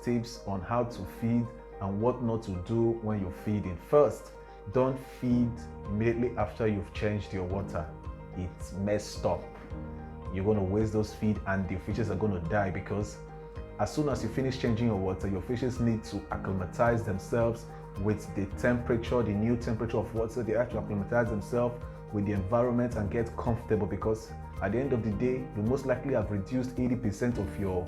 tips on how to feed and what not to do when you're feeding. First, don't feed immediately after you've changed your water. It's messed up. You're going to waste those feed and the fishes are going to die, because as soon as you finish changing your water, your fishes need to acclimatize themselves with the temperature, the new temperature of water. They have to acclimatize themselves with the environment and get comfortable, because at the end of the day, you most likely have reduced 80% of your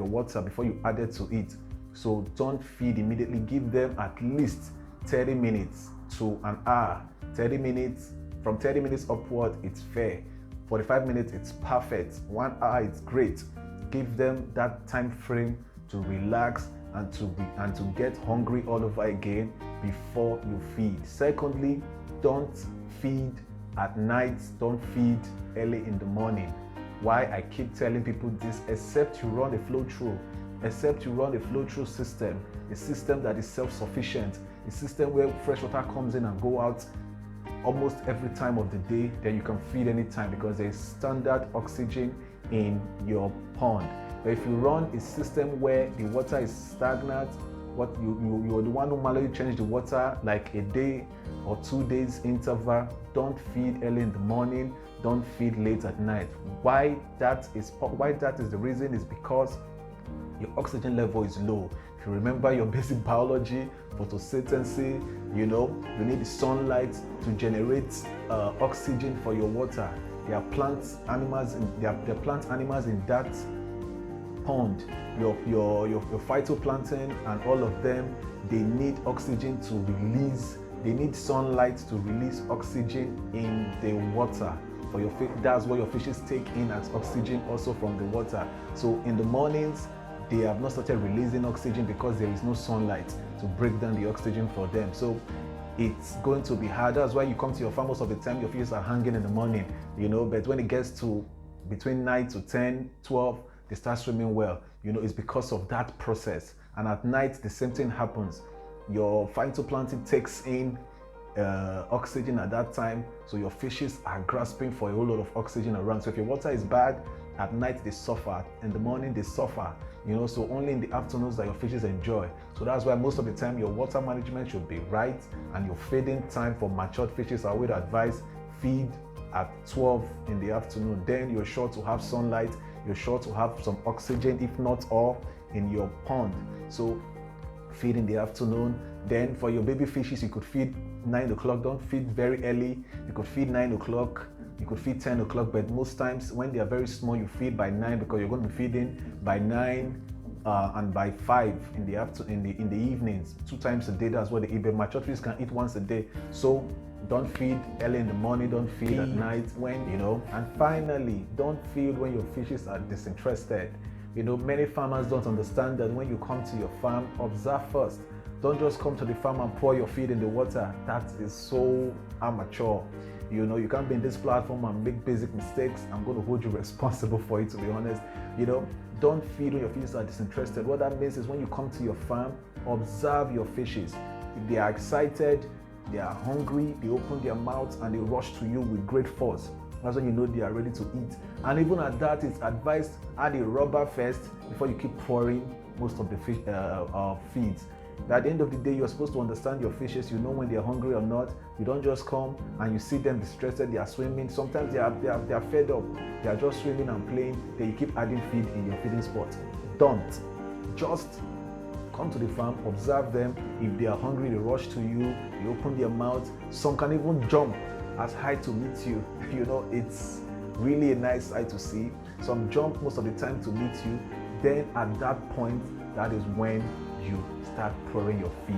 water before you added to it. So don't feed immediately. Give them at least 30 minutes to an hour. 30 minutes, from 30 minutes upward, it's fair. 45 minutes, it's perfect. 1 hour, it's great. Give them that time frame to relax and to get hungry all over again before you feed. Secondly, don't feed at night. Don't feed early in the morning. Why I keep telling people this? Except you run a flow-through system, a system that is self-sufficient, a system where fresh water comes in and go out almost every time of the day, then you can feed anytime, because there is standard oxygen in your pond. But if you run a system where the water is stagnant, you're the one who manually change the water like a day or 2 days interval, don't feed early in the morning, don't feed late at night. Why that is the reason is because your oxygen level is low. If you remember your basic biology, photosynthesis, you need the sunlight to generate oxygen for your water. There are plant animals in that pond. Your phytoplankton and all of them, they need oxygen to release. They need sunlight to release oxygen in the water. For your fish, that's what your fishes take in as oxygen also from the water. So in the mornings, they have not started releasing oxygen because there is no sunlight to break down the oxygen for them. So it's going to be hard. That's why you come to your farm most of the time, your fishes are hanging in the morning, but when it gets to between 9 to 10, 12, they start swimming well. It's because of that process. And at night, the same thing happens. Your phytoplankton takes in oxygen at that time, so your fishes are grasping for a whole lot of oxygen around. So if your water is bad, at night they suffer, in the morning they suffer, so only in the afternoons that your fishes enjoy. So that's why most of the time your water management should be right, and your feeding time for matured fishes, I would advise feed at 12 in the afternoon. Then you're sure to have sunlight, you're sure to have some oxygen, if not all, in your pond. So feed in the afternoon. Then for your baby fishes, you could feed 9 o'clock. Don't feed very early. You could feed 9 o'clock. You could feed 10 o'clock, but most times when they are very small, you feed by 9, because you're going to be feeding by 9 and by 5 in the evenings, 2 times a day. That's what they eat. But mature fishes can eat once a day. So don't feed early in the morning. Don't feed at night And finally, don't feed when your fishes are disinterested. Many farmers don't understand that when you come to your farm, observe first. Don't just come to the farm and pour your feed in the water. That is so amateur. You can't be in this platform and make basic mistakes. I'm going to hold you responsible for it, to be honest. Don't feed when your fishes are disinterested. What that means is when you come to your farm, observe your fishes. If they are excited, they are hungry, they open their mouths and they rush to you with great force. That's when you know they are ready to eat. And even at that, it's advised add a rubber first before you keep pouring most of the fish feeds. But at the end of the day, you're supposed to understand your fishes. You know when they're hungry or not. You don't just come and you see them distressed, they are swimming. Sometimes they are fed up. They are just swimming and playing. Then you keep adding feed in your feeding spot. Don't. Just come to the farm, observe them. If they are hungry, they rush to you. They open their mouth. Some can even jump as high to meet you. It's really a nice sight to see. Some jump most of the time to meet you. Then at that point, that is when you start pouring your feed,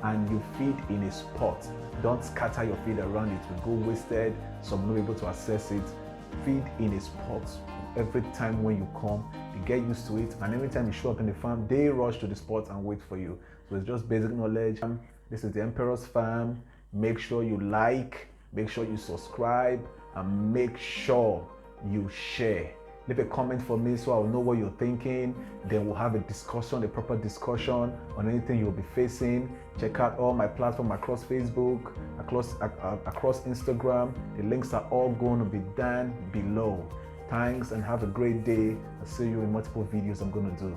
and you feed in a spot. Don't scatter your feed around, it will go wasted. Some will not be able to access it. Feed in a spot. Every time when you come, they get used to it, and every time you show up in the farm, they rush to the spot and wait for you. So it's just basic knowledge. This is the Emperor's Farm. Make sure you like, make sure you subscribe, and make sure you share. Leave a comment for me so I'll know what you're thinking. Then we'll have a discussion, a proper discussion on anything you'll be facing. Check out all my platforms across Facebook, across Instagram. The links are all going to be down below. Thanks and have a great day. I'll see you in multiple videos I'm going to do.